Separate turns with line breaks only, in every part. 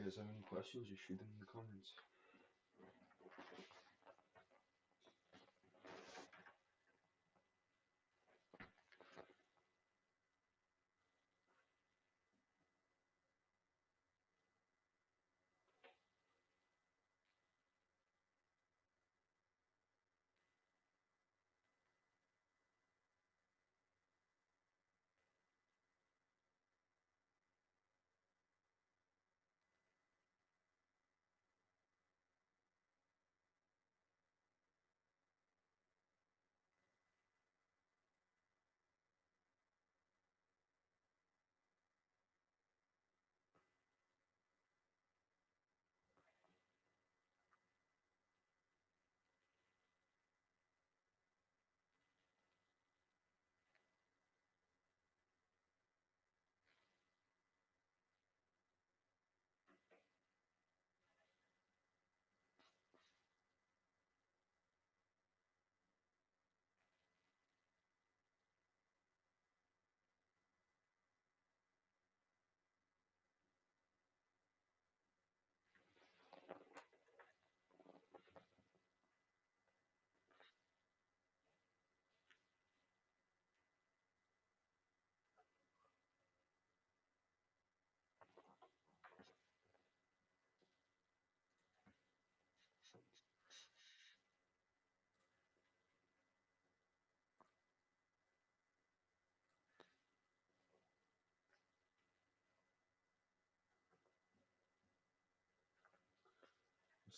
guys have any questions, just shoot them in the comments.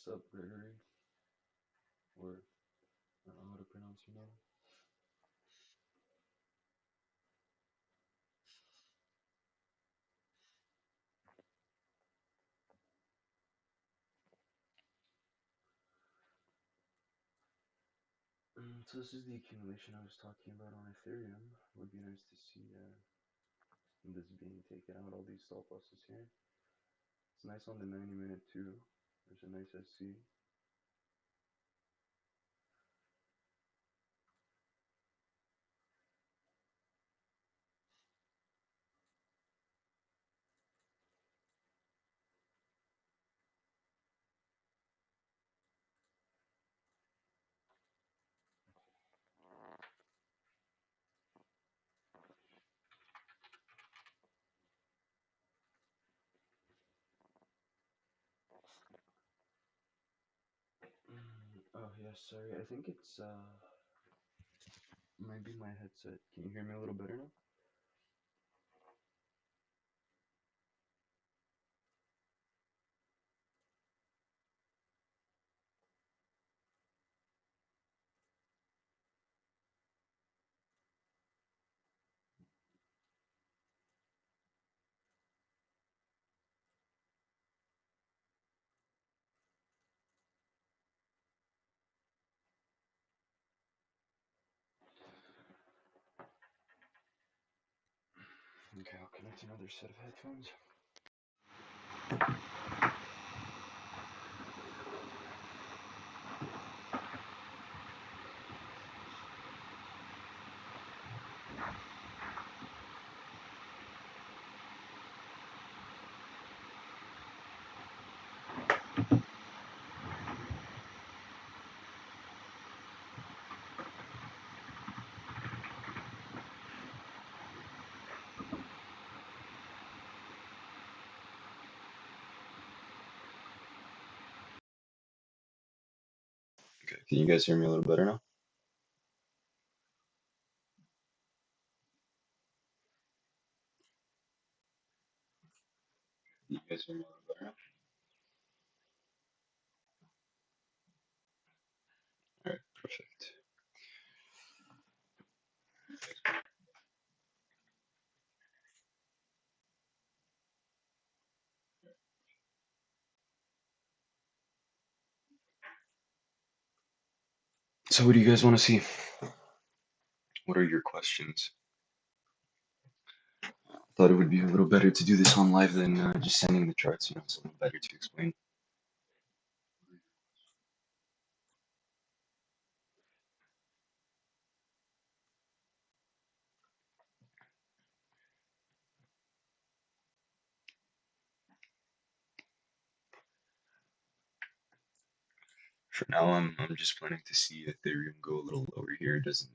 What's up, Gregory? Or I don't know how to pronounce your name. So this is the accumulation I was talking about on Ethereum. Would be nice to see this being taken out, all these stop losses here. It's nice on the 90-minute too. There's a nice SC. Oh yeah, sorry. I think it's might be my headset. Can you hear me a little better now? Okay, I'll connect another set of headphones. Okay, can you guys hear me a little better now? Can you guys hear me a little better now? All right, perfect. So what do you guys want to see? What are your questions? Thought it would be a little better to do this on live than just sending the charts, something better to explain. For now, I'm just planning to see Ethereum go a little lower here. Doesn't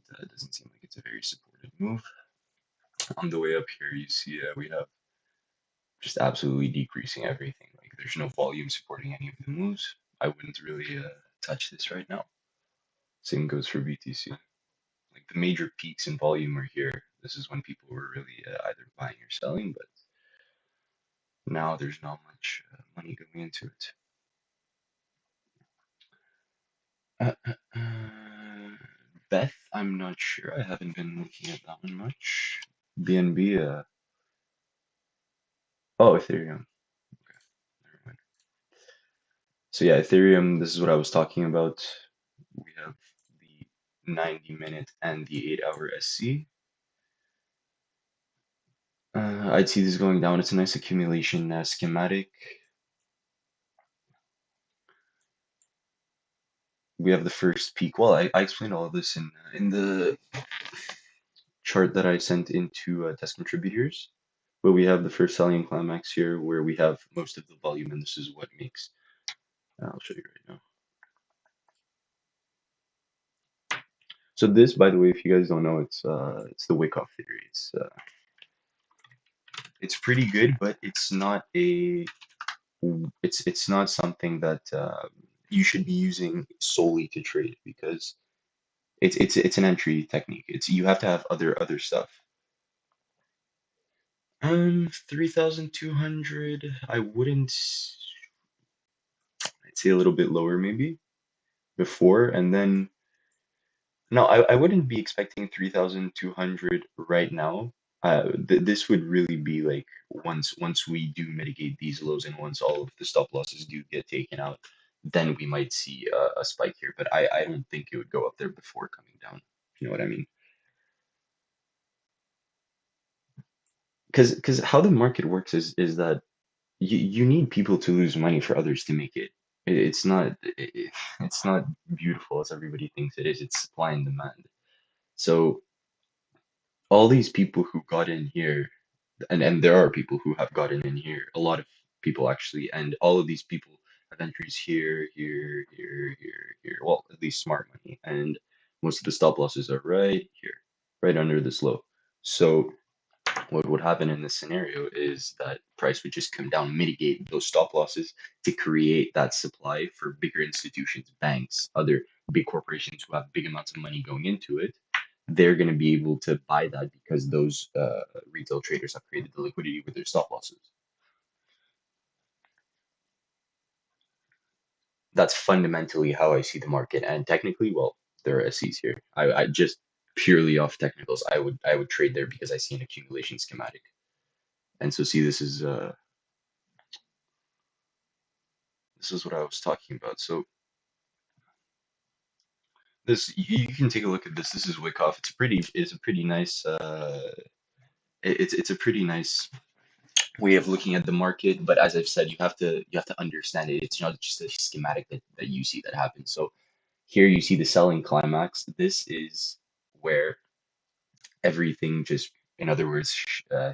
seem like it's a very supportive move. On the way up here, you see we have just absolutely decreasing everything. Like there's no volume supporting any of the moves. I wouldn't really touch this right now. Same goes for BTC. Like the major peaks in volume are here. This is when people were really either buying or selling, but now there's not much money going into it. Beth, I'm not sure. I haven't been looking at that one much. BNB, oh, Ethereum. Okay, never mind. So yeah, Ethereum, this is what I was talking about. We have the 90-minute and the 8-hour SC. I'd see this going down. It's a nice accumulation schematic. We have the first peak. Well, I explained all of this in the chart that I sent into test contributors. But we have the first selling climax here where we have most of the volume, and this is what makes. I'll show you right now. So this, by the way, if you guys don't know, it's the Wyckoff theory. It's pretty good, but it's not something that you should be using solely to trade because it's an entry technique. It's you have to have other stuff. 3,200. I wouldn't. I'd say a little bit lower maybe before, and then no, I wouldn't be expecting 3,200 right now. This would really be like once we do mitigate these lows and once all of the stop losses do get taken out, then we might see a spike here. But I don't think it would go up there before coming down. If you know what I mean? Because how the market works is that you need people to lose money for others to make it. It's not beautiful as everybody thinks it is. It's supply and demand. So all these people who got in here, and there are people who have gotten in here, a lot of people actually, and all of these people have entries here, here. Well, at least smart money, and most of the stop losses are right here, right under this low. So what would happen in this scenario is that price would just come down, mitigate those stop losses to create that supply for bigger institutions, banks, other big corporations who have big amounts of money going into it. They're going to be able to buy that because those retail traders have created the liquidity with their stop losses. That's fundamentally how I see the market. And technically, well, there are SCs here. I just purely off technicals, I would trade there because I see an accumulation schematic. And so see, this is what I was talking about. So this you can take a look at this. This is Wyckoff. It's a pretty nice it's a pretty nice way of looking at the market. But as I've said, you have to understand it. It's not just a schematic that you see that happens. So here you see the selling climax. This is where everything just, in other words,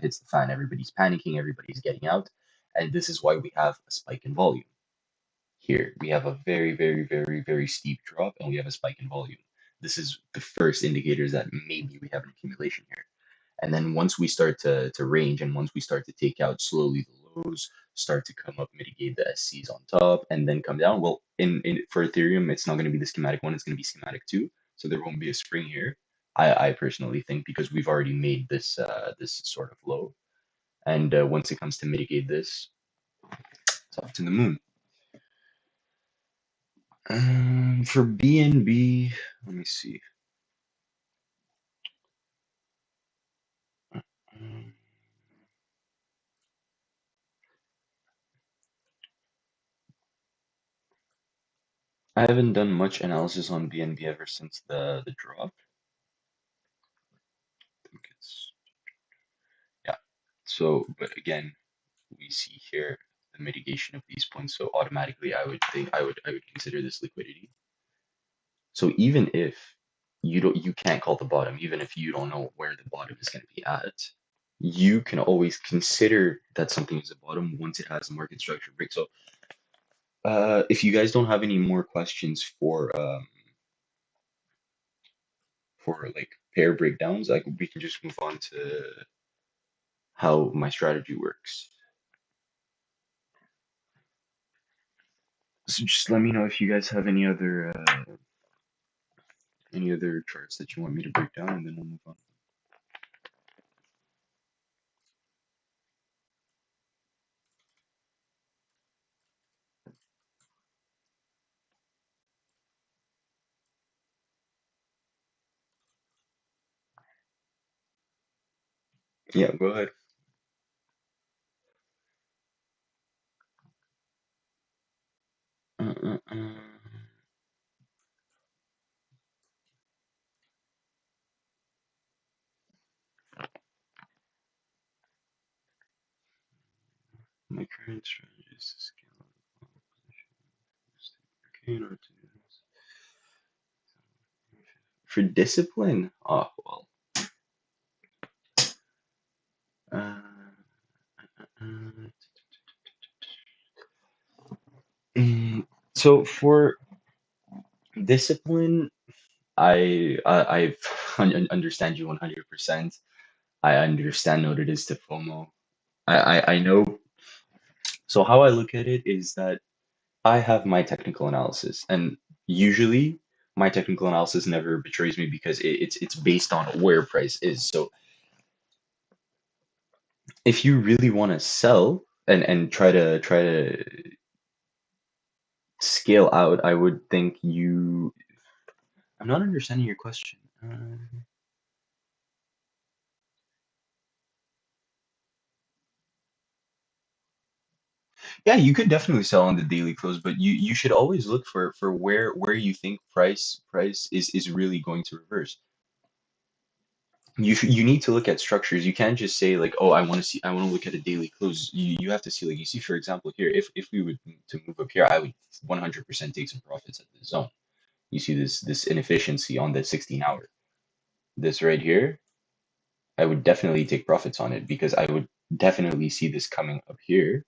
hits the fan. Everybody's panicking, everybody's getting out, and this is why we have a spike in volume. Here we have a very, very, very, very steep drop, and we have a spike in volume. This is the first indicators that maybe we have an accumulation here. And then once we start to range and once we start to take out slowly the lows, start to come up, mitigate the SCs on top, and then come down. Well, in for Ethereum, it's not going to be the schematic one, it's going to be schematic two. So there won't be a spring here. I personally think because we've already made this sort of low. And once it comes to mitigate this, it's off to the moon. For BNB, let me see. Um, I haven't done much analysis on BNB ever since the drop. I think it's yeah. So, but again, we see here the mitigation of these points. So automatically, I would consider this liquidity. So even if you can't call the bottom, even if you don't know where the bottom is going to be at, you can always consider that something is a bottom once it has a market structure break. So If you guys don't have any more questions for like pair breakdowns, like we can just move on to how my strategy works. So just let me know if you guys have any other charts that you want me to break down, and then we'll move on. Yeah, go ahead. Uh, uh, uh. My current strategy is to scale up the position for discipline. Oh well. Uh, uh, so for discipline, understand you 100%. I understand what it is to FOMO. I know. So how I look at it is that I have my technical analysis, and usually my technical analysis never betrays me because it's based on where price is. So if you really want to sell and try to scale out, I would think you. I'm not understanding your question. Yeah, you could definitely sell on the daily close, but you should always look for where you think price is really going to reverse. You need to look at structures. You can't just say like, oh, I want to look at a daily close. You have to see like you see for example here, if we would to move up here, I would 100% take some profits at this zone. You see this inefficiency on the 16 hour. This right here, I would definitely take profits on it because I would definitely see this coming up here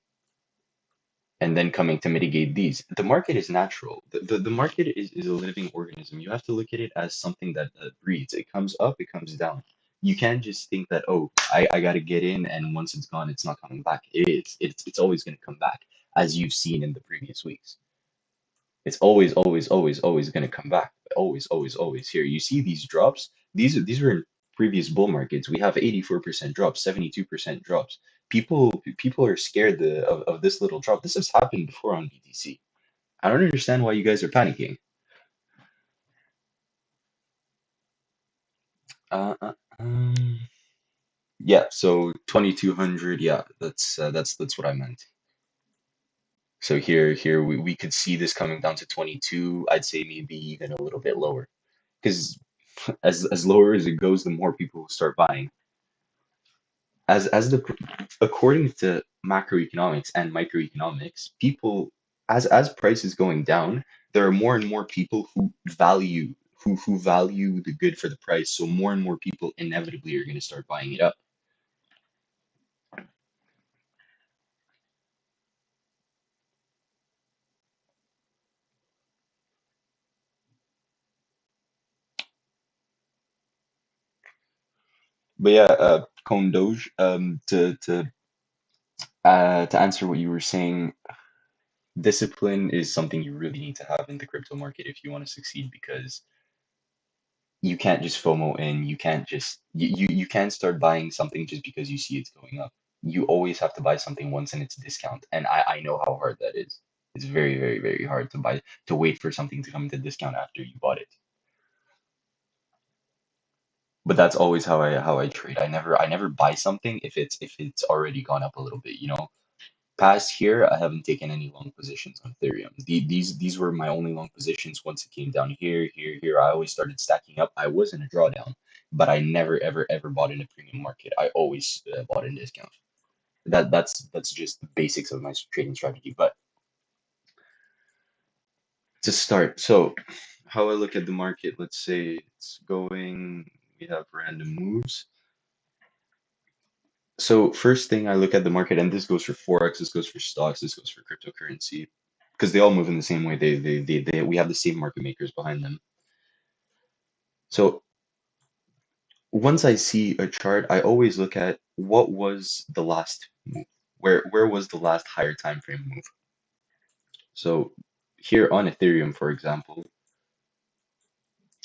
and then coming to mitigate these. The market is natural. The market is a living organism. You have to look at it as something that breathes. It comes up, it comes down. You can't just think that, oh, I got to get in and once it's gone, it's not coming back. It's always going to come back, as you've seen in the previous weeks. It's always going to come back. Always. Here, you see these drops. These were in previous bull markets. We have 84% drops, 72% drops. People are scared of this little drop. This has happened before on BTC. I don't understand why you guys are panicking. Uh, uh, um, yeah, so 2200. Yeah, that's what I meant. So here we could see this coming down to 22. I'd say maybe even a little bit lower because as lower as it goes, the more people will start buying. As the according to macroeconomics and microeconomics, people as price is going down, there are more and more people who value the good for the price. So more and more people inevitably are going to start buying it up. But yeah, Cone Doge, to answer what you were saying, discipline is something you really need to have in the crypto market if you want to succeed because you can't just FOMO in. You can't just you can't start buying something just because you see it's going up. You always have to buy something once in its discount, and I know how hard that is. It's very hard to wait for something to come into discount after you bought it. But that's always how I trade. I never buy something if it's already gone up a little bit. Past year, I haven't taken any long positions on Ethereum. These were my only long positions once it came down here. I always started stacking up. I was in a drawdown, but I never, ever bought in a premium market. I always bought in discount. That's just the basics of my trading strategy. But to start, so how I look at the market, let's say it's going, we have random moves. So first thing I look at the market, and this goes for Forex, this goes for stocks, this goes for cryptocurrency.
because they all move in the same way. We have the same market makers behind them. So once I see a chart, I always look at what was the last move. Where was the last higher time frame move? So here on Ethereum, for example,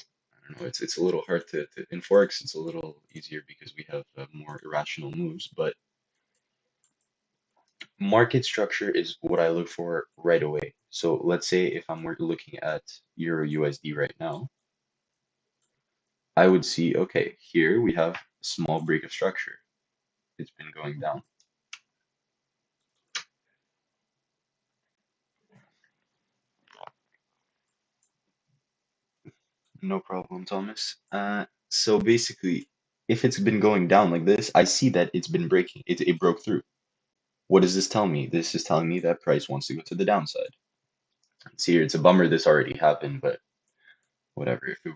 I don't know, it's a little hard to in Forex, it's a little easier because we have more irrational moves, but market structure is what I look for right away. So let's say if I'm looking at Euro USD right now, I would see, okay, here we have a small break of structure. It's been going down. No problem, Thomas. So basically, if it's been going down like this, I see that it's been breaking. It broke through. What does this tell me? This is telling me that price wants to go to the downside. See here, it's a bummer this already happened, but whatever. If we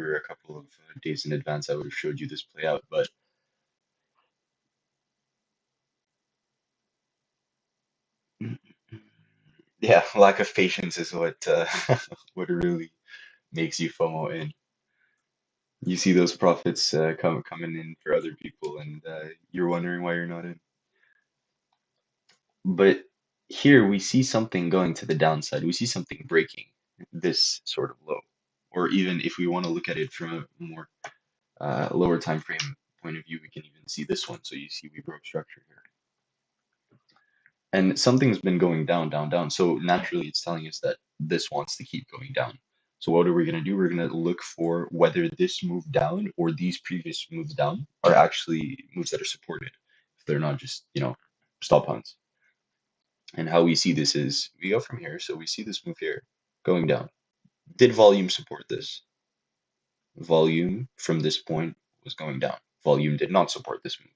were a couple of days in advance, I would have showed you this play out. But yeah, lack of patience is what what really makes you FOMO in. You see those profits coming in for other people, and you're wondering why you're not in. But here we see something going to the downside. We see something breaking this sort of low. Or even if we want to look at it from a more lower time frame point of view, we can even see this one. So you see we broke structure here. And something's been going down, down, down. So naturally it's telling us that this wants to keep going down. So what are we going to do? We're going to look for whether this move down or these previous moves down are actually moves that are supported. If they're not just, stop hunts. And how we see this is we go from here. So we see this move here going down. Did volume support this? Volume from this point was going down. Volume did not support this move.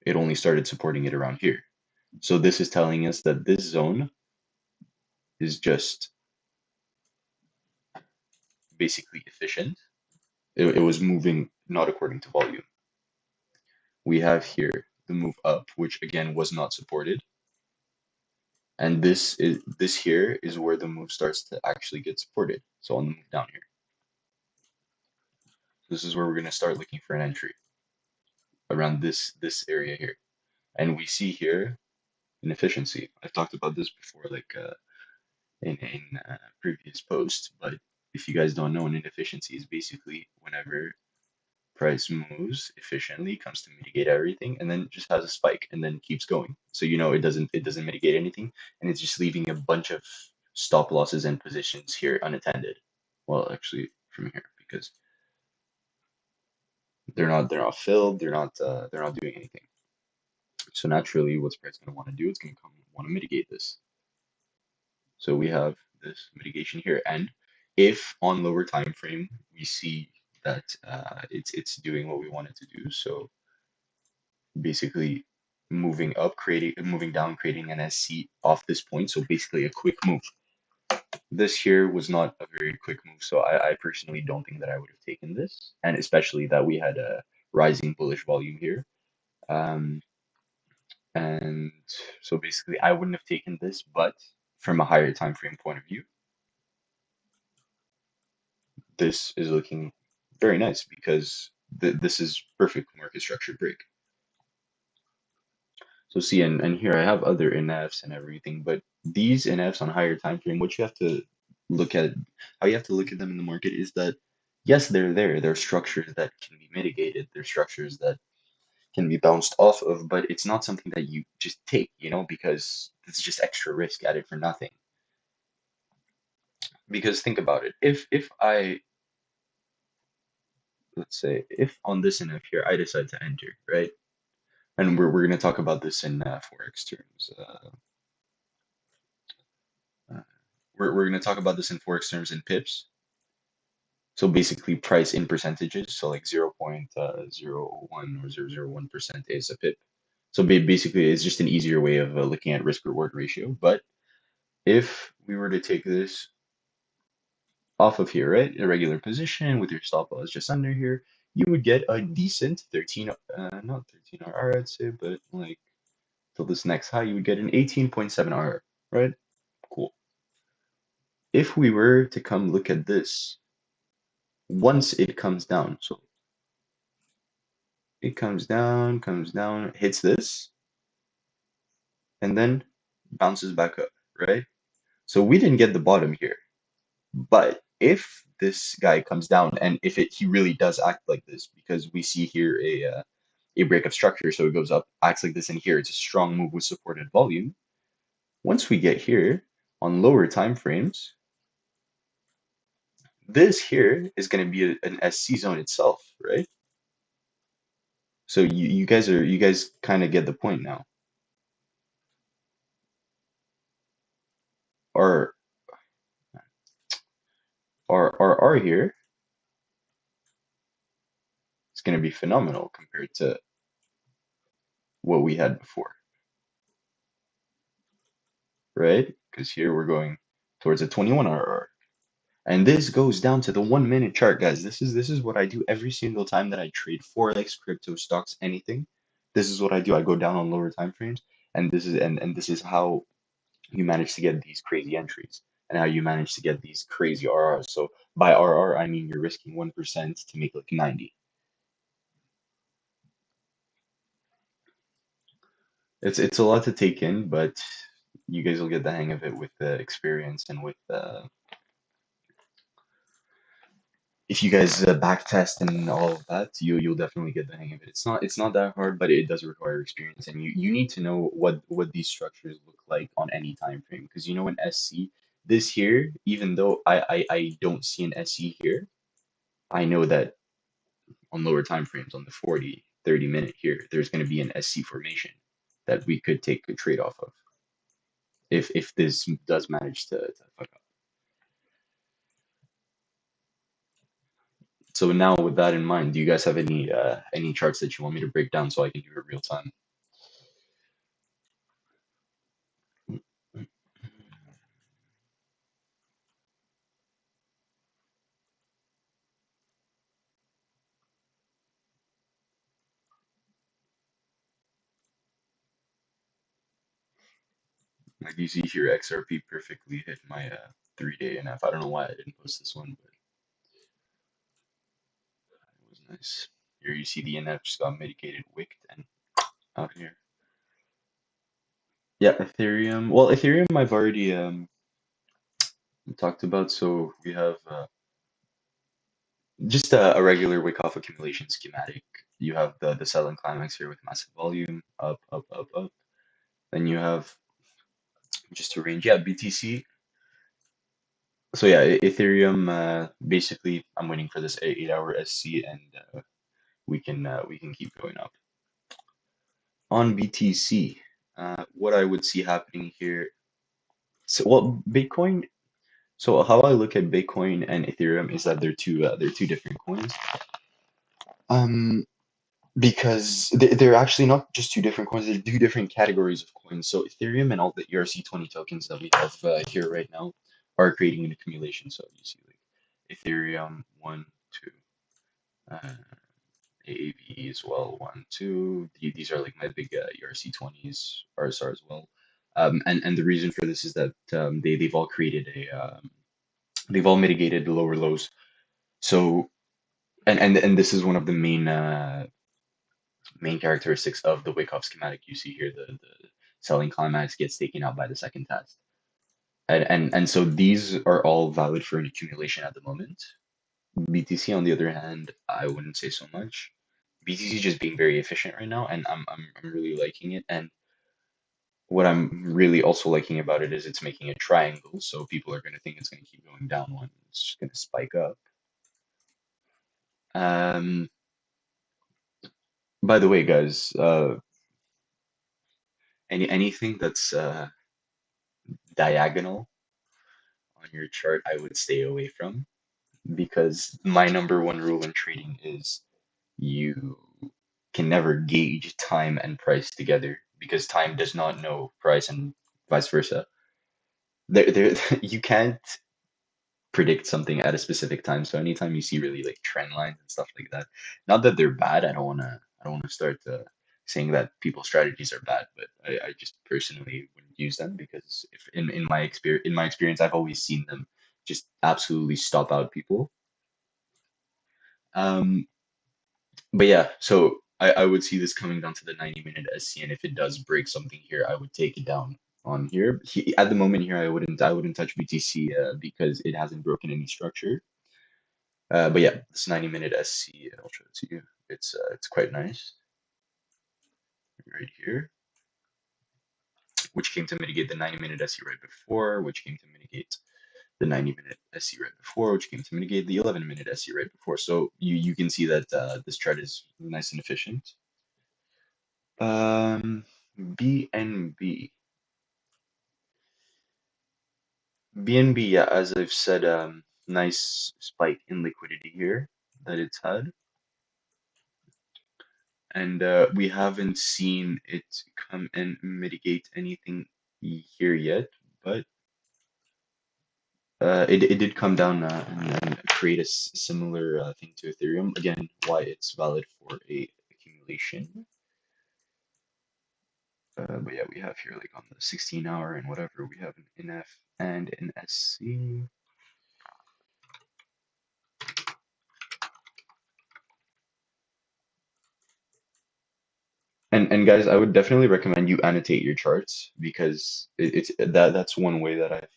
It only started supporting it around here. So this is telling us that this zone is just basically efficient. It was moving not according to volume. We have here the move up, which again was not supported. And this here is where the move starts to actually get supported. So on the move down here. This is where we're going to start looking for an entry around this area here. And we see here an efficiency. I've talked about this before, like in previous posts, but if you guys don't know, an inefficiency is basically whenever price moves efficiently, comes to mitigate everything, and then just has a spike and then keeps going. So it doesn't mitigate anything, and it's just leaving a bunch of stop losses and positions here unattended. Well, actually, from here because they're not filled, they're not doing anything. So naturally, what's price going to want to do? It's going to want to mitigate this. So we have this mitigation here, and if on lower time frame we see that it's doing what we want it to do, so basically moving down, creating an SC off this point. So basically a quick move. This here was not a very quick move, so I personally don't think that I would have taken this, and especially that we had a rising bullish volume here. Um, and so basically I wouldn't have taken this, but from a higher time frame point of view, this is looking very nice because this is perfect market structure break. So see, and here I have other NFs and everything, but these NFs on higher time frame, what you have to look at, how you have to look at them in the market is that yes, they're there. They're structures that can be mitigated. They're structures that can be bounced off of, but it's not something that you just take, because it's just extra risk added for nothing. Because think about it. If I let's say if on this NF here I decide to enter, right? And we're going to talk about this in forex terms. Uh, we're going to talk about this in forex terms in pips. So basically, price in percentages. So like 0.01 or 0.001% is a pip. So basically, it's just an easier way of looking at risk reward ratio. But if we were to take this off of here, right, a regular position with your stop loss just under here, you would get a decent 13, not 13 RR, I'd say, but like till this next high, you would get an 18.7 RR, right? Cool. if we were to come look at this, once it comes down, so it comes down, hits this, and then bounces back up, right? So we didn't get the bottom here. But if this guy comes down and if he really does act like this, because we see here a break of structure, so it goes up, acts like this, and here it's a strong move with supported volume. Once we get here on lower time frames, this here is going to be an SC zone itself, right? So you guys kind of get the point now. Our R here is going to be phenomenal compared to what we had before, right? Because here we're going towards a 21 RR. And this goes down to the 1 minute chart, guys. This is what I do every single time that I trade forex, crypto, stocks, anything. This is what I do. I go down on lower time frames, and this is how you manage to get these crazy entries and how you manage to get these crazy RRs. So by RR, I mean you're risking 1% to make like 90. It's a lot to take in, but you guys will get the hang of it with the experience and with if you guys back test and all of that, you'll definitely get the hang of it. It's not that hard, but it does require experience, and you need to know what these structures look like on any time frame. Because you know in SC, this here, even though I don't see an SC here, I know that on lower time frames, on the 40, 30 minute here, there's going to be an SC formation that we could take a trade off of if this does manage to fuck up. So now with that in mind, do you guys have any charts that you want me to break down so I can do it real time? Like you see here, XRP perfectly hit my 3 day NF. I don't know why I didn't post this one, but it was nice. Here you see the NF just got mitigated, wicked, and out here. Yeah, Ethereum. Well, Ethereum I've already talked about. So we have just a regular Wyckoff accumulation schematic. You have the selling climax here with massive volume, up, up, up, up. Then you have just a range. Yeah, BTC. So yeah, Ethereum. Basically, I'm waiting for this 8 hour SC, and we can keep going up. On BTC, what I would see happening here. So well, Bitcoin. So how I look at Bitcoin and Ethereum is that they're two different coins. Um, because they're actually not just two different coins, they're two different categories of coins. So Ethereum and all the ERC20 tokens that we have here right now are creating an accumulation. So you see like Ethereum 1, 2, AAVE as well 1, 2. These are like my big ERC20s, RSR as well. And the reason for this is that they've all created they've all mitigated the lower lows. So and this is one of the main characteristics of the Wyckoff schematic you see here. The selling climax gets taken out by the second test. And so these are all valid for an accumulation at the moment. BTC, on the other hand, I wouldn't say so much. BTC is just being very efficient right now, and I'm really liking it. And what I'm really also liking about it is it's making a triangle, so people are going to think it's going to keep going down one. It's just going to spike up. Um, by the way, guys, anything that's diagonal on your chart, I would stay away from because my number one rule in trading is you can never gauge time and price together because time does not know price and vice versa. There, you can't predict something at a specific time. So anytime you see really like trend lines and stuff like that, not that they're bad. I don't wanna start saying that people's strategies are bad, but I just personally wouldn't use them because if in my experience, I've always seen them just absolutely stop out people. Um, but yeah, so I would see this coming down to the 90-minute SC, and if it does break something here, I would take it down on here. At the moment here, I wouldn't touch BTC because it hasn't broken any structure. But yeah, this 90-minute SC, I'll show it to you. It's quite nice right here, which came to mitigate the 90-minute SC right before, which came to mitigate the 90-minute SC right before, which came to mitigate the 11-minute SC right before. So you can see that this chart is nice and efficient. BNB. BNB, yeah, as I've said, nice spike in liquidity here that it's had. And we haven't seen it come and mitigate anything here yet, but it did come down and create a similar thing to Ethereum. Again, why it's valid for a accumulation. But yeah, we have here like on the 16-hour and whatever, we have an NF and an SC. And guys, I would definitely recommend you annotate your charts because that's one way that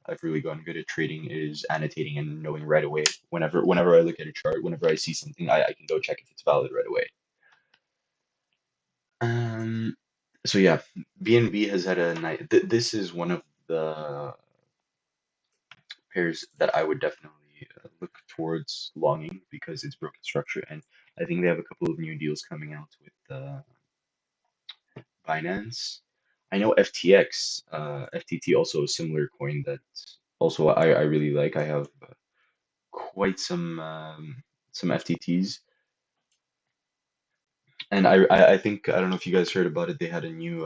I've really gotten good at trading is annotating and knowing right away. Whenever I look at a chart, whenever I see something, I can go check if it's valid right away. So yeah, BNB has had a nice. This is one of the pairs that I would definitely look towards longing because it's broken structure, and I think they have a couple of new deals coming out with Binance. I know FTX, FTT also a similar coin that also I really like. I have quite some FTTs, and I think I don't know if you guys heard about it. They had a new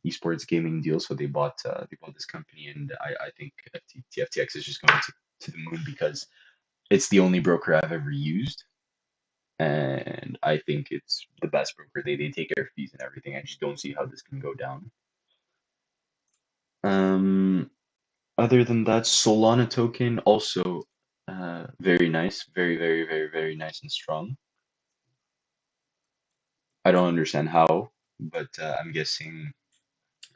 esports gaming deal, so they bought this company, and I think FTX is just going to the moon because it's the only broker I've ever used, and I think it's the best broker. They take care of fees and everything. I just don't see how this can go down. Um, Other than that, Solana token also very nice, very, very, very, very nice and strong. I don't understand how, but I'm guessing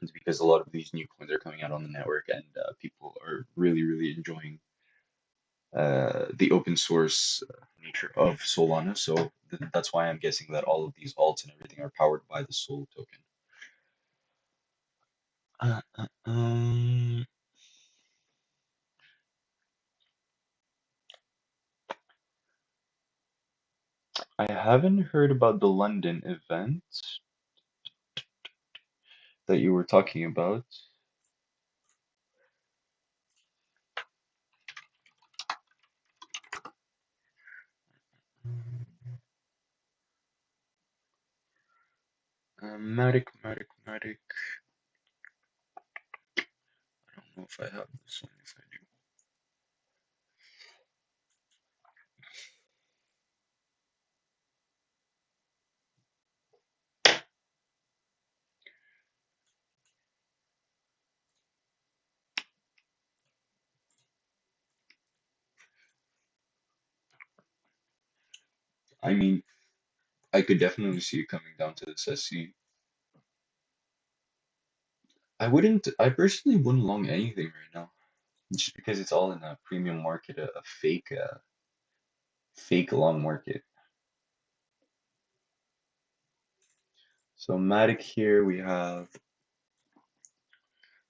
it's because a lot of these new coins are coming out on the network and people are really, really enjoying the open source nature of Solana. So that's why I'm guessing that all of these alts and everything are powered by the Sol token. Uh, uh, um, I haven't heard about the London event that you were talking about. Matic. I don't know if I have this one. If I do, I mean, I could definitely see it coming down to this SC. I wouldn't. I personally wouldn't long anything right now, just because it's all in a premium market, a fake long market. So Matic here we have.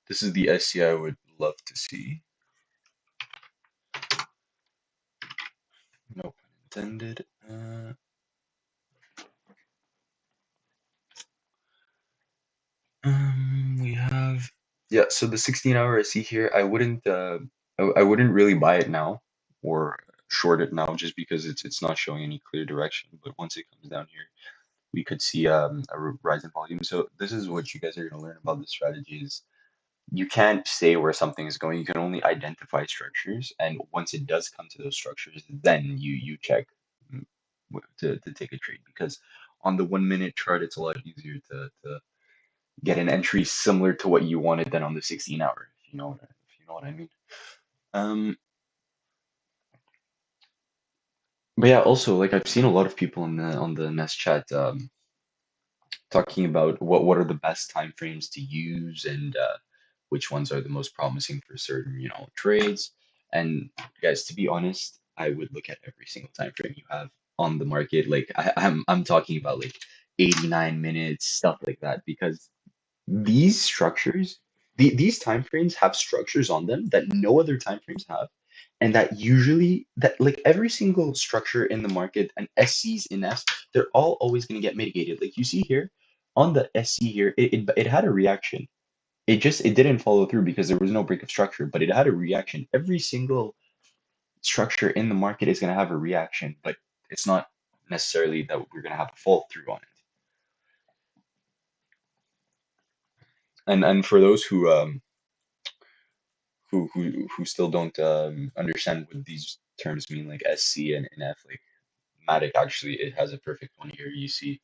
This is the SC I would love to see. No pun intended. We have yeah. So the 16-hour I see here, I wouldn't really buy it now or short it now just because it's not showing any clear direction. But once it comes down here, we could see a rise in volume. So this is what you guys are going to learn about the strategy is you can't say where something is going. You can only identify structures, and once it does come to those structures, then you check mm, to take a trade because on the 1 minute chart, it's a lot easier to get an entry similar to what you wanted than on the 16-hour, if you know what I mean. Um, But yeah, also like I've seen a lot of people in the on the Nest chat talking about what are the best time frames to use and which ones are the most promising for certain, trades. And guys, to be honest, I would look at every single time frame you have on the market. Like I'm talking about like 89 minutes, stuff like that, because these structures, these time frames have structures on them that no other time frames have, and that usually that like every single structure in the market and SCs in Fs, they're all always going to get mitigated. Like you see here on the SC here, it had a reaction. It didn't follow through because there was no break of structure, but it had a reaction. Every single structure in the market is going to have a reaction, but it's not necessarily that we're going to have a fall through on it. And for those who still don't understand what these terms mean, like SC and NF, like Matic actually it has a perfect one here. You see,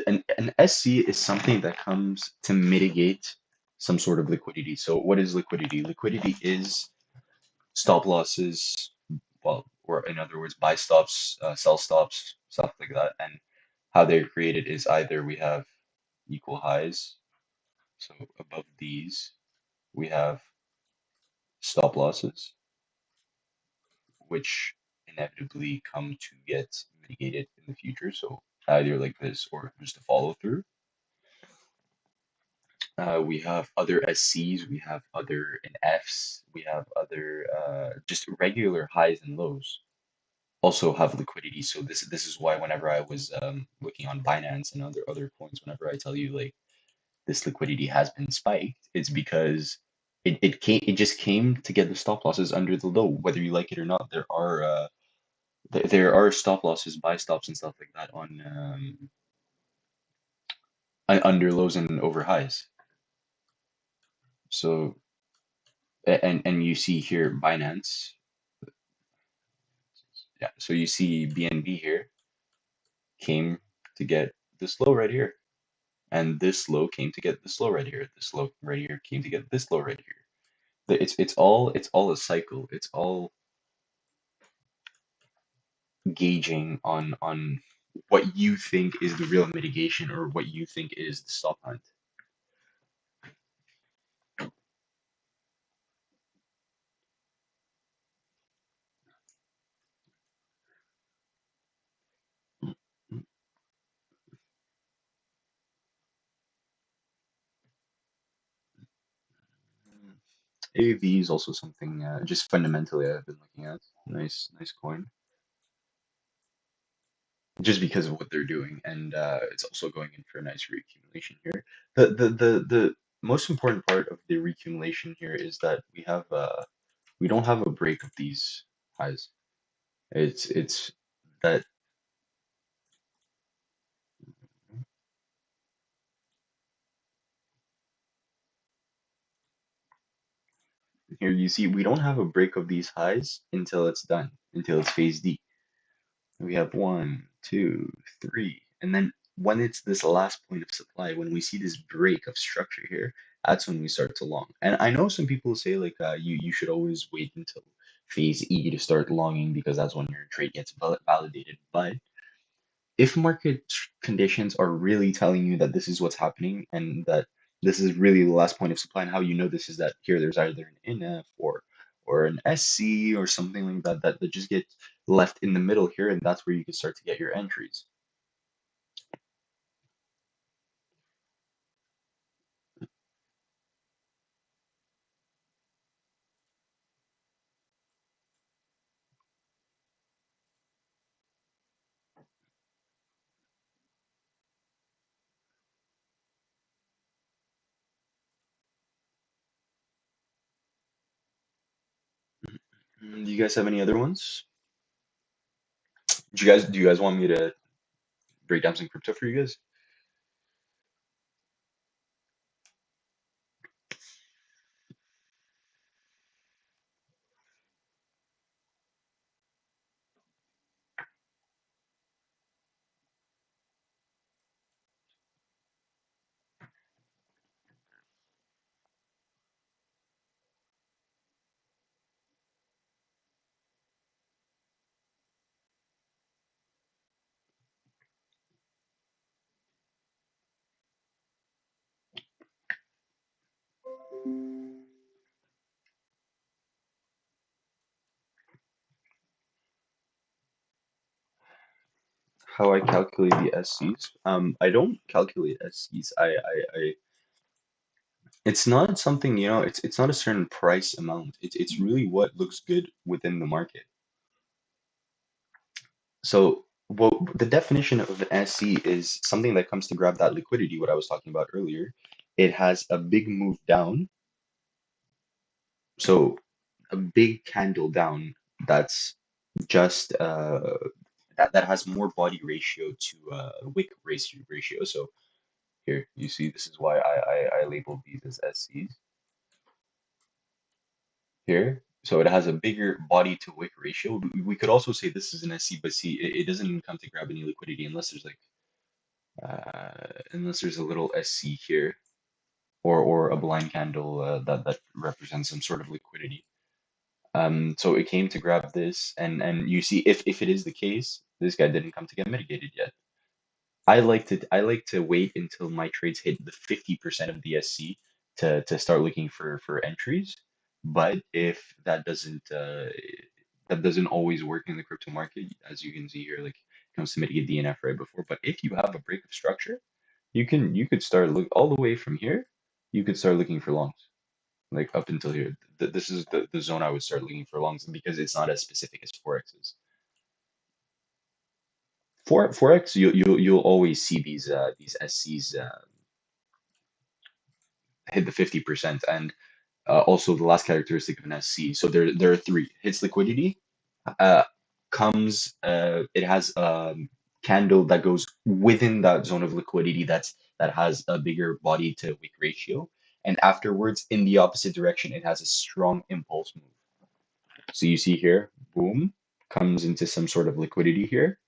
an SC is something that comes to mitigate some sort of liquidity. So what is liquidity? Liquidity is stop losses, well, or in other words, buy stops, sell stops, stuff like that. And how they're created is either we have equal highs, so above these we have stop losses, which inevitably come to get mitigated in the future. So either like this or just a follow through. We have other SCs, we have other NFs, we have other just regular highs and lows also have liquidity. So this is why whenever I was looking on Binance and other coins, whenever I tell you like this liquidity has been spiked, it's because it just came to get the stop losses under the low, whether you like it or not. There are stop losses, buy stops, and stuff like that on under lows and over highs. So and you see here Binance, yeah. So you see BNB here came to get this low right here, and this low came to get this low right here. This low right here came to get this low right here. It's all a cycle. It's all gauging on what you think is the real mitigation or what you think is the stop hunt. AV is also something just fundamentally I've been looking at. Nice coin, just because of what they're doing, and it's also going in for a nice reaccumulation here. The most important part of the reaccumulation here is that we don't have a break of these highs. It's that here you see we don't have a break of these highs until it's done, until it's phase D. We have one, two, three, and then when it's this last point of supply, when we see this break of structure here, that's when we start to long. And I know some people say like you should always wait until phase E to start longing because that's when your trade gets validated. But if market conditions are really telling you that this is what's happening and that this is really the last point of supply, and how you know this is that here there's either an NF or an SC or something like that just gets left in the middle here, and that's where you can start to get your entries. Do you guys have any other ones? Do you guys want me to break down some crypto for you guys? how I calculate the SCs. I don't calculate SCs. I it's not something, it's not a certain price amount. It's really what looks good within the market. So, well, the definition of an SC is something that comes to grab that liquidity, what I was talking about earlier. It has a big move down, so a big candle down that's just that has more body ratio to wick ratio. So here you see this is why I labeled these as SCs here. So it has a bigger body to wick ratio. We could also say this is an SC, but see, it doesn't come to grab any liquidity unless there's like unless there's a little SC here or a blind candle that represents some sort of liquidity. So it came to grab this, and you see if it is the case, this guy didn't come to get mitigated yet. I like to wait until my trades hit the 50% of the SC to start looking for entries. But if that doesn't always work in the crypto market, as you can see here, like it comes to mitigate DNF right before. But if you have a break of structure, you could start look all the way from here. You could start looking for longs, like up until here. This is the zone I would start looking for longs because it's not as specific as forex is. For forex, you'll always see these SCs hit the 50%, and also the last characteristic of an SC. So there are three: hits liquidity, uh, comes it has a candle that goes within that zone of liquidity that has a bigger body to wick ratio, and afterwards in the opposite direction it has a strong impulse move. So you see here, boom, comes into some sort of liquidity here,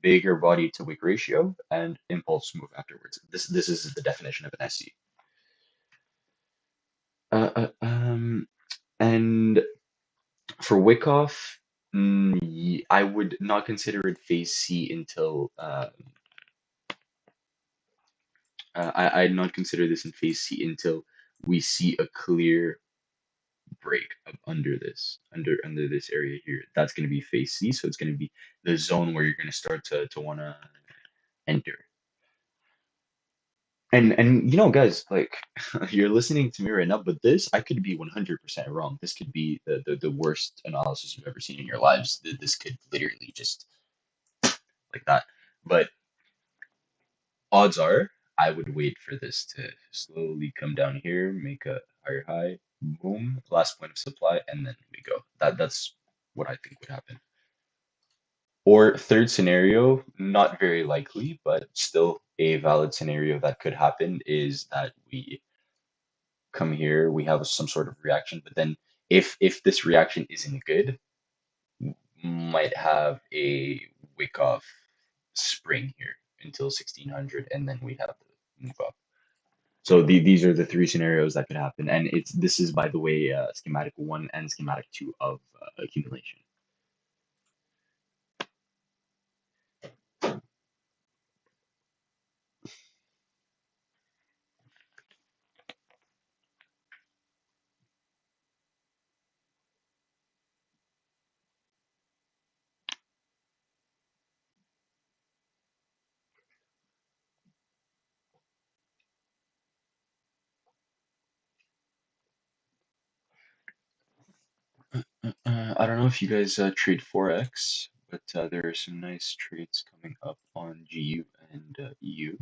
bigger body to wick ratio, and impulse move afterwards. This is the definition of an SC. Uh, uh, um, and for Wyckoff, I would not consider it phase C until I'd not consider this in phase C until we see a clear break up under this area here. That's going to be phase C, so it's going to be the zone where you're going to start to want to enter. And guys, like you're listening to me right now, but this I could be 100% wrong. This could be the worst analysis you've ever seen in your lives. This could literally just like that. But odds are I would wait for this to slowly come down here, make a higher high, boom, last point of supply, and then we go. That's what I think would happen. Or third scenario, not very likely, but still a valid scenario that could happen is that we come here, we have some sort of reaction, but then if this reaction isn't good, might have a wick off spring here until 1600, and then we have to move up. So these are the three scenarios that could happen, and this is, by the way, schematic 1 and schematic 2 of accumulation. I don't know if you guys trade forex, but there are some nice trades coming up on GU and EU.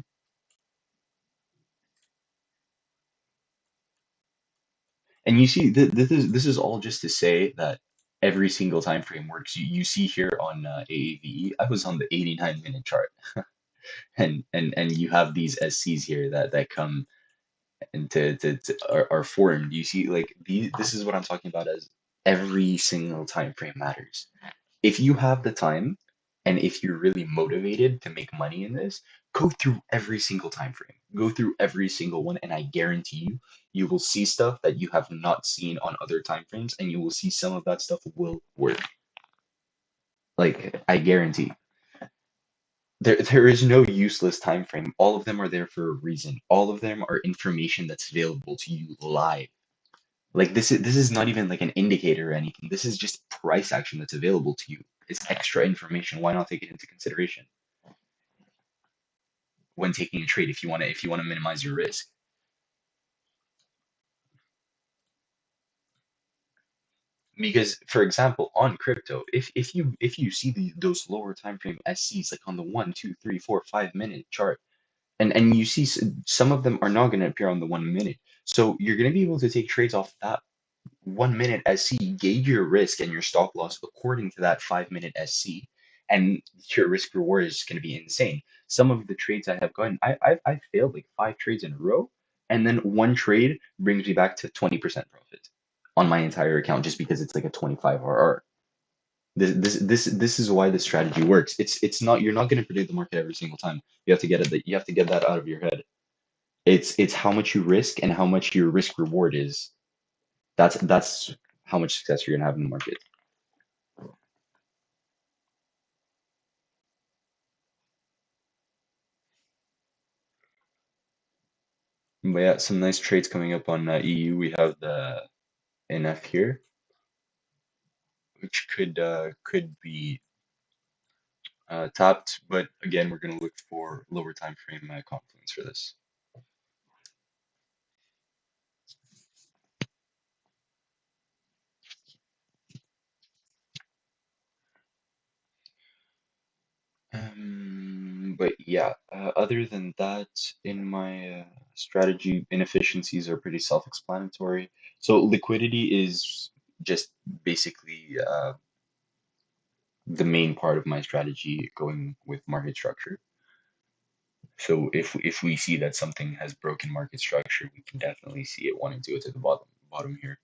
And you see, this is all just to say that every single time frame works. You see here on AAVE, I was on the 89-minute chart, and you have these SCs here that come and are formed. You see, like this is what I'm talking about as every single time frame matters. If you have the time and if you're really motivated to make money in this, go through every single time frame. Go through every single one, and I guarantee you will see stuff that you have not seen on other time frames, and you will see some of that stuff will work. Like I guarantee. There is no useless time frame. All of them are there for a reason. All of them are information that's available to you live. Like this is not even like an indicator or anything. This is just price action that's available to you. is extra information. Why not take it into consideration when taking a trade if you want to minimize your risk? Because, for example, on crypto, if you see those lower time frame SCs like on the 1, 2, 3, 4, 5 minute chart, and you see some of them are not going to appear on the 1 minute, so you're going to be able to take trades off that 1 minute SC, gauge your risk and your stop loss according to that 5 minute SC, and your risk reward is going to be insane. Some of the trades I have gone, I've failed like 5 trades in a row, and then one trade brings me back to 20% profit on my entire account just because it's like a 25 RR. This is why this strategy works. It's not, you're not going to predict the market every single time. You have to get it, you have to get that out of your head. It's how much you risk and how much your risk reward is. That's how much success you're gonna have in the market. But yeah, some nice trades coming up on EU. We have the NF here, which could be tapped, but again, we're gonna look for lower time frame confluence for this. But yeah, other than that, in my strategy, inefficiencies are pretty self-explanatory. So liquidity is just basically the main part of my strategy going with market structure. So if we see that something has broken market structure, we can definitely see it wanting to go to the bottom here.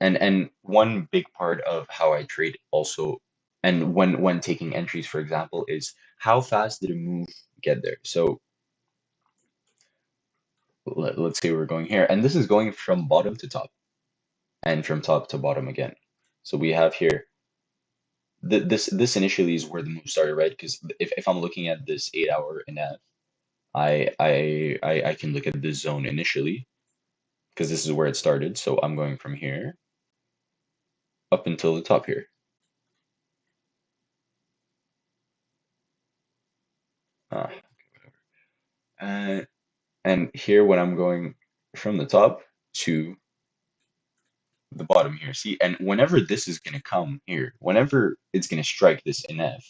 And one big part of how I trade also, and when taking entries, for example, is how fast did a move get there? So let's say we're going here, and this is going from bottom to top and from top to bottom again. So we have here this initially is where the move started, right? Because if I'm looking at this 8 hour NF, I can look at this zone initially because this is where it started. So I'm going from here up until the top here. Ah, whatever. And here when I'm going from the top to the bottom here, see, and whenever this is going to come here, whenever it's going to strike this NF,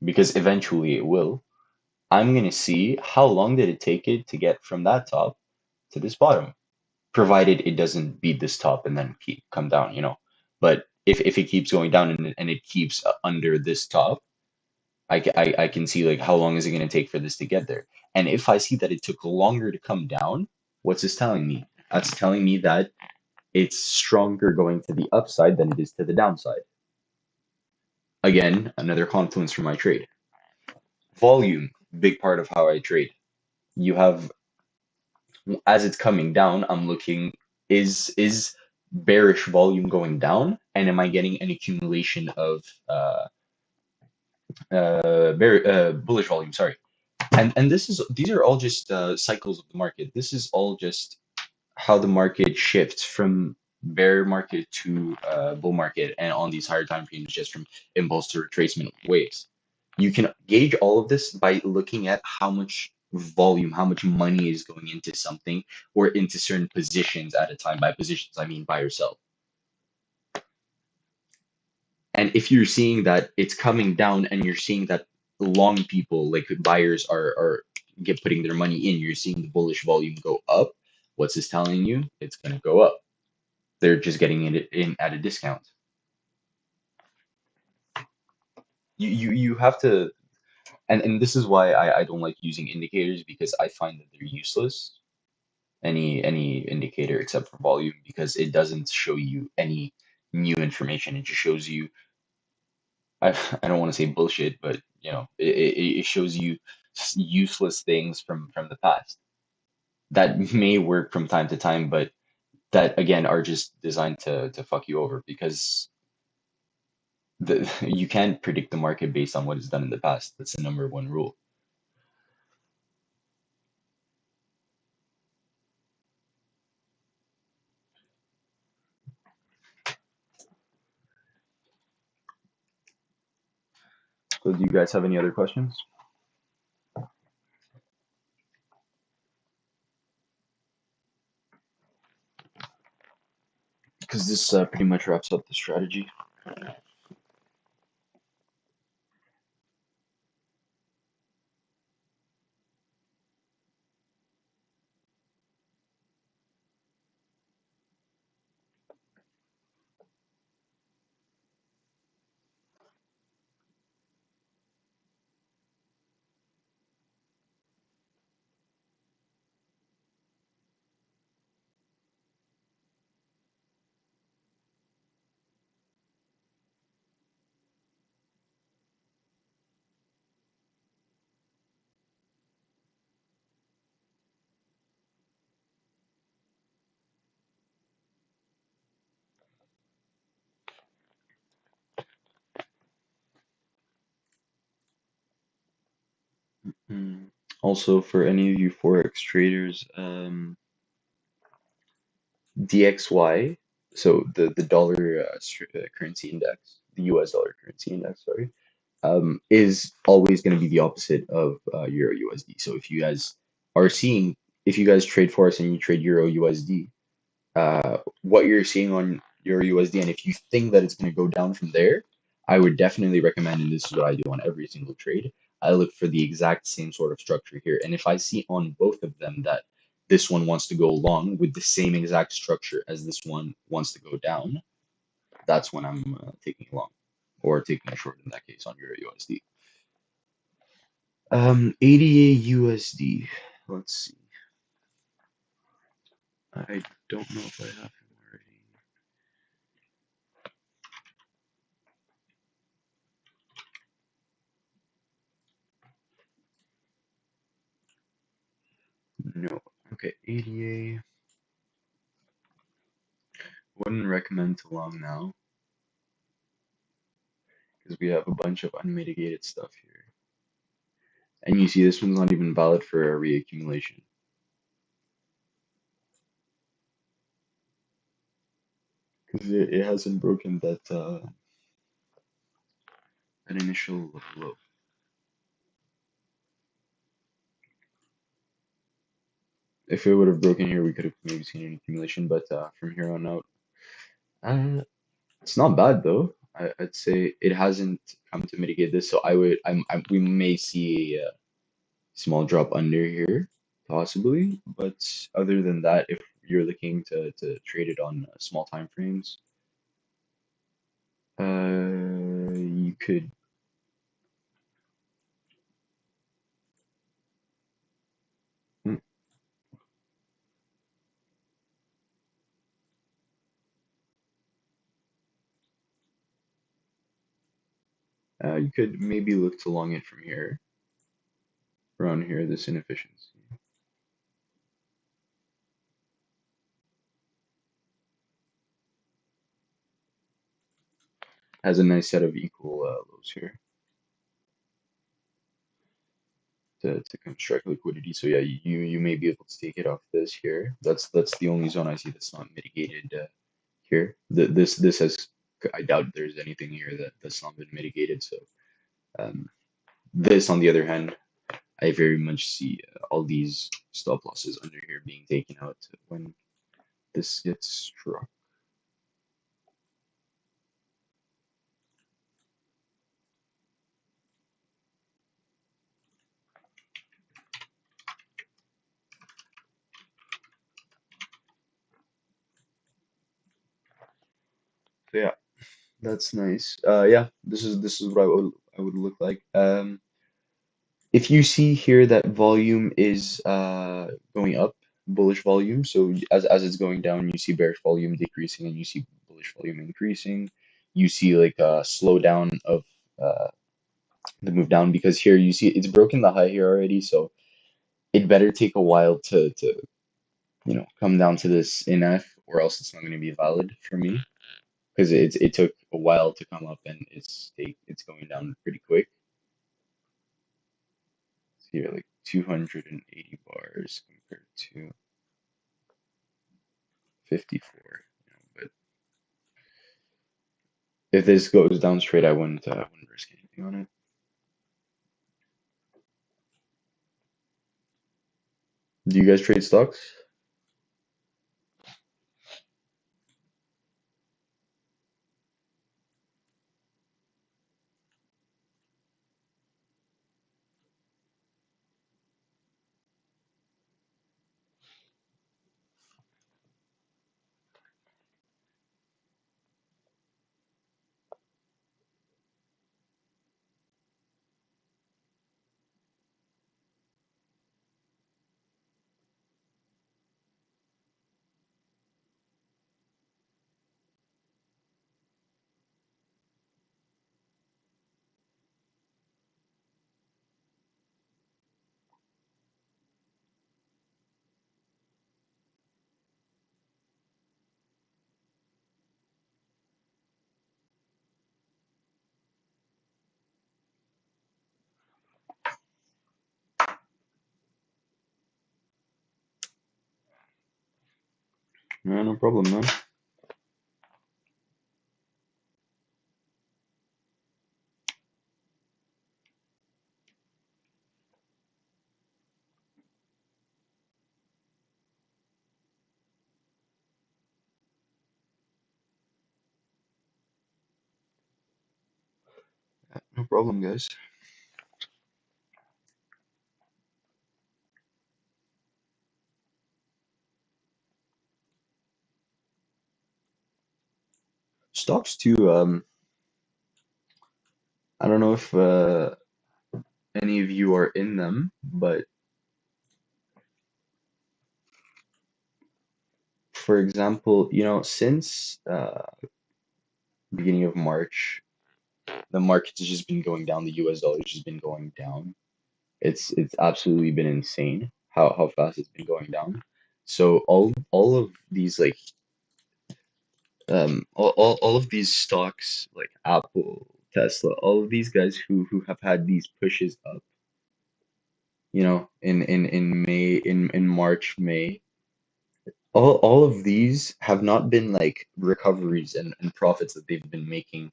because eventually it will, I'm going to see how long did it take it to get from that top to this bottom, provided it doesn't beat this top and then come down, you know. But if it keeps going down and it keeps under this top, I can see like how long is it going to take for this to get there. And if I see that it took longer to come down, what's this telling me? That's telling me that it's stronger going to the upside than it is to the downside. Again, another confluence for my trade. Volume, big part of how I trade. You have, as it's coming down, I'm looking, is bearish volume going down, and am I getting an accumulation of bullish volume? Sorry, and these are all just cycles of the market. This is all just how the market shifts from bear market to bull market, and on these higher time frames, just from impulse to retracement waves. You can gauge all of this by looking at how much volume, how much money is going into something or into certain positions at a time. By positions, I mean buy or sell. And if you're seeing that it's coming down and you're seeing that long people, like buyers, are get putting their money in, you're seeing the bullish volume go up. What's this telling you? It's going to go up. They're just getting it in at a discount. You have to, and this is why I don't like using indicators, because I find that they're useless. Any indicator except for volume, because it doesn't show you any new information. It just shows you, I don't want to say bullshit, but you know, it shows you useless things from the past that may work from time to time, but that again are just designed to fuck you over, because you can't predict the market based on what is done in the past. That's the number one rule. So do you guys have any other questions? Because this pretty much wraps up the strategy. Mm. Also, for any of you forex traders, DXY, so the dollar currency index, the US dollar currency index, sorry, is always going to be the opposite of Euro USD. So if you guys are seeing, if you guys trade forex and you trade Euro USD, what you're seeing on your USD, and if you think that it's going to go down from there, I would definitely recommend, and this is what I do on every single trade, I look for the exact same sort of structure here. And if I see on both of them that this one wants to go long with the same exact structure as this one wants to go down, that's when I'm taking long or taking a short in that case on Euro USD. 80 USD. Let's see. I don't know if I have him already. No. Okay, ADA. Wouldn't recommend to long now because we have a bunch of unmitigated stuff here. And you see this one's not even valid for a reaccumulation because it hasn't broken that initial low. If it would have broken here, we could have maybe seen an accumulation, but from here on out, uh, it's not bad though. I'd say it hasn't come to mitigate this, so we may see a small drop under here, possibly. But other than that, if you're looking to trade it on small time frames, you could mm, you could maybe look to long it from here, around here, this inefficiency. Has a nice set of equal lows here to construct liquidity. So yeah, you may be able to take it off this here. That's the only zone I see that's not mitigated here. This has, I doubt there's anything here that's not been mitigated. So um, this on the other hand, I very much see all these stop losses under here being taken out when this gets struck. So yeah, that's nice. Yeah, this is what I would look like. If you see here that volume is going up, bullish volume, so as it's going down, you see bearish volume decreasing and you see bullish volume increasing. You see like a slowdown of uh, the move down because here you see it's broken the high here already, so it better take a while to come down to this NF or else it's not going to be valid for me because it took a while to come up and it's going down pretty quick. So here like 280 bars compared to 54. But if this goes down straight, I wouldn't risk anything on it. Do you guys trade stocks? No, no problem, man. No problem, guys. Stocks too. I don't know if any of you are in them, but for example, since beginning of March, the markets has just been going down. The US dollar has just been going down. It's absolutely been insane how fast it's been going down. So all of these like all of these stocks like Apple, Tesla, all of these guys who have had these pushes up, in May, in March, May, all of these have not been like recoveries and profits that they've been making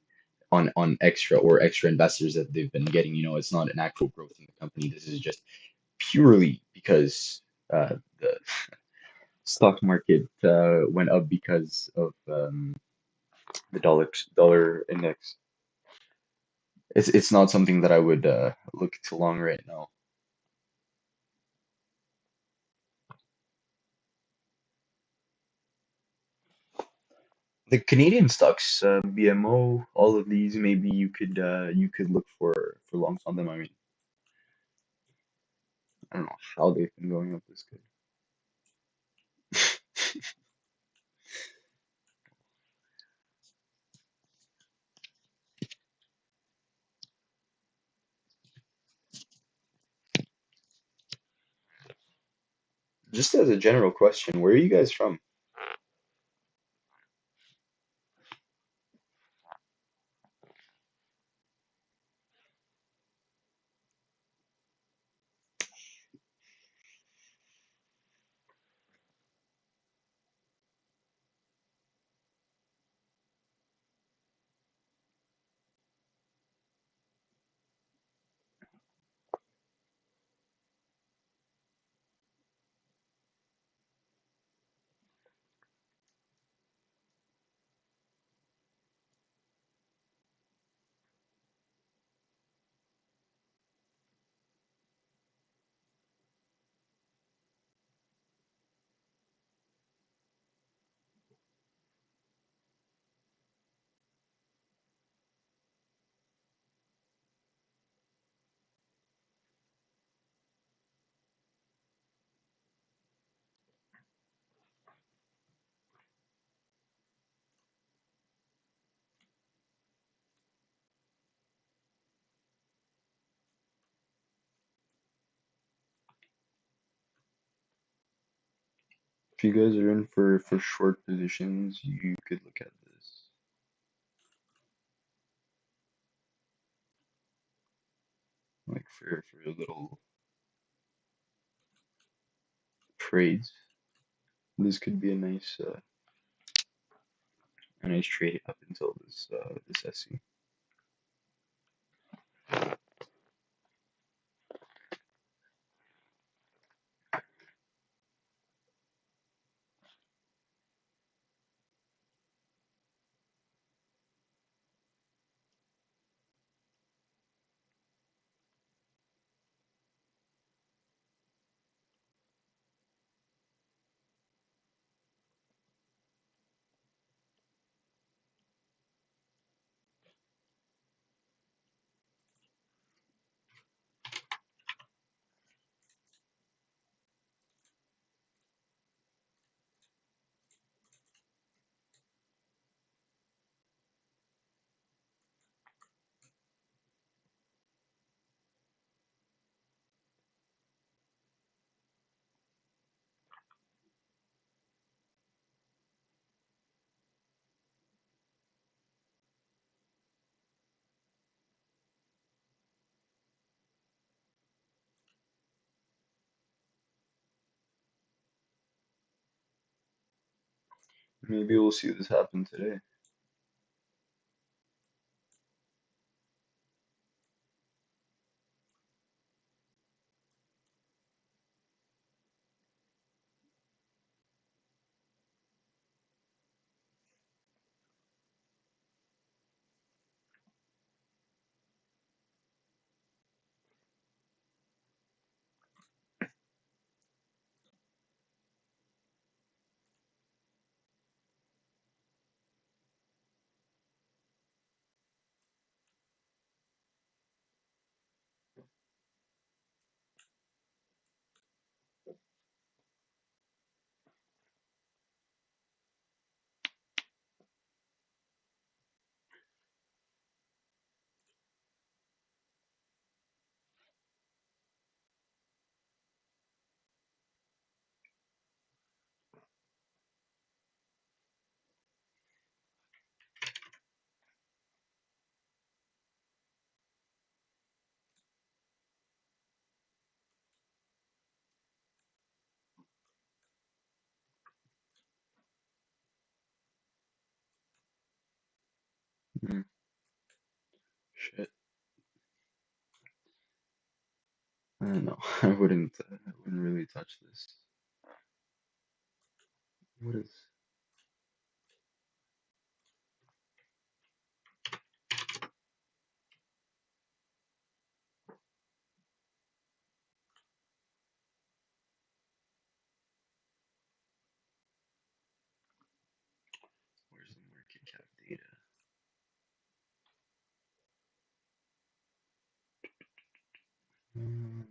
on extra investors that they've been getting. It's not an actual growth in the company. This is just purely because the stock market went up because of the dollar index. It's not something that I would look to long right now. The Canadian stocks, BMO, all of these, maybe you could look for longs on them. I mean, I don't know how they've been going up this good. Just as a general question, where are you guys from? If you guys are in for short positions, you could look at this, like for little trades. This could be a nice trade up until this SE. Maybe we'll see this happen today. Hmm, shit. I don't know. I wouldn't really touch this. What is? Where's the market cap data? Um,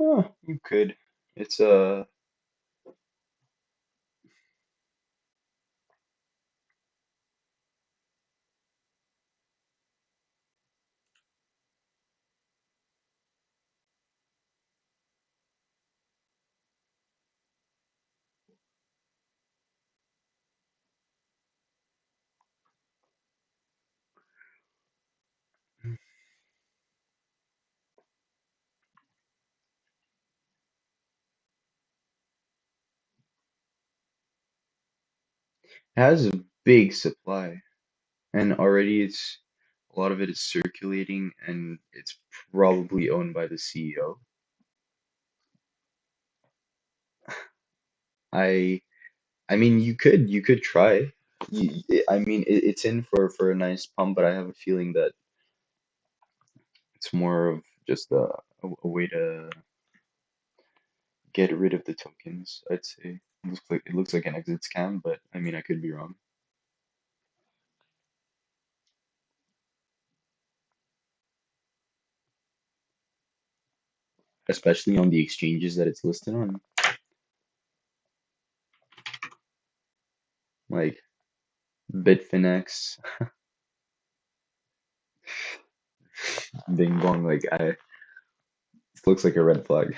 oh, you could. It's it has a big supply, and already it's a lot of it is circulating, and it's probably owned by the CEO. I I mean, you could try. I mean, it's in for a nice pump, but I have a feeling that it's more of just a way to get rid of the tokens, I'd say. It looks like an exit scam, but I mean, I could be wrong. Especially on the exchanges that it's listed on, like Bitfinex, Bing Bong. Like, it looks like a red flag.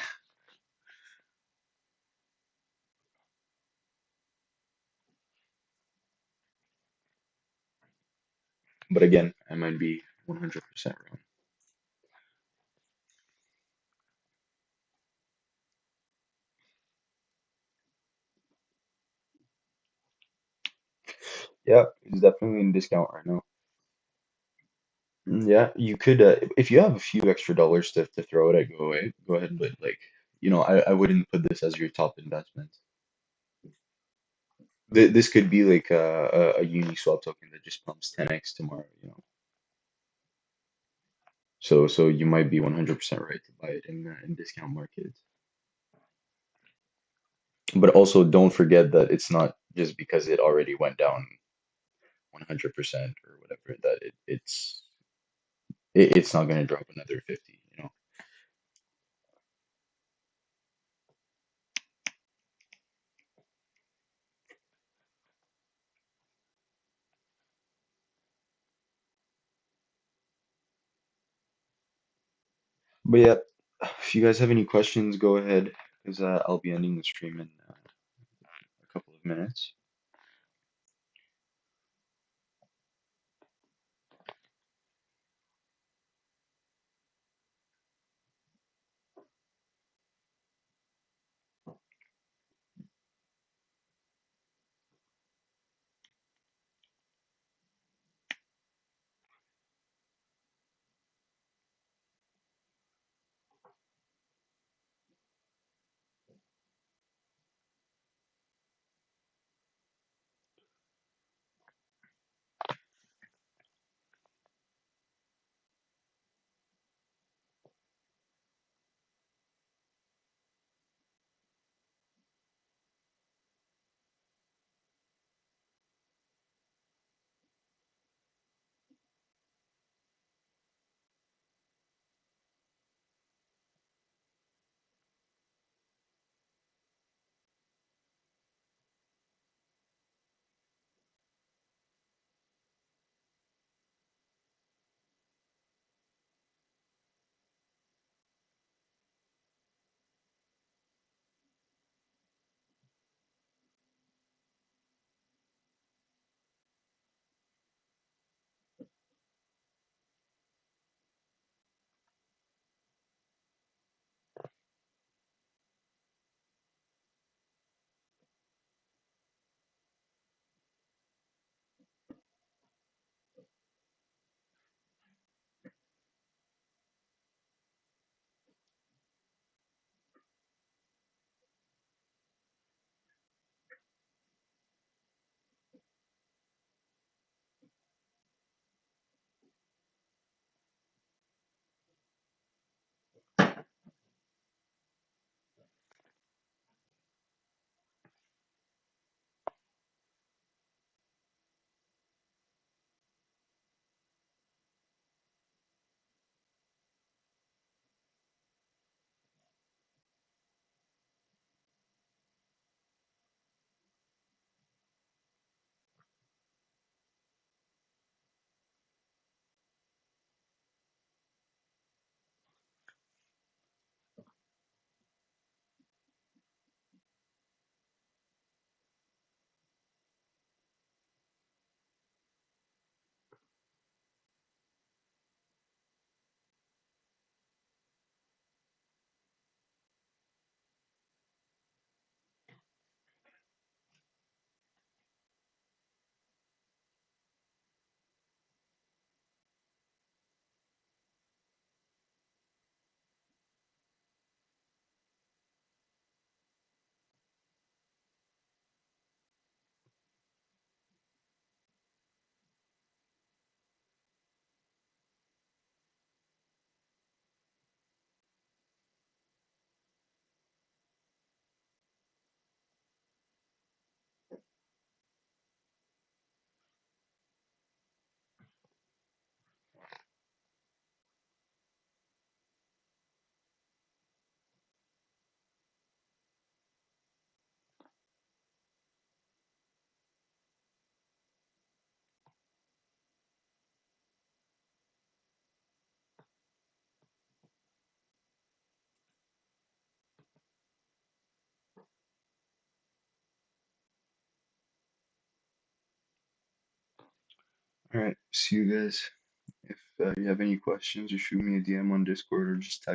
But again, I might be 100% wrong. Yeah, it's definitely in discount right now. Yeah, you could, if you have a few extra dollars to throw it at, go away, go ahead. But like, I wouldn't put this as your top investment. This could be like a Uniswap token that just pumps 10x tomorrow. So you might be 100% right to buy it in discount markets. But also don't forget that it's not just because it already went down 100% or whatever that it's not going to drop another 50. But yeah, if you guys have any questions, go ahead because I'll be ending the stream in minutes. All right, see you guys. If you have any questions, or shoot me a DM on Discord or just text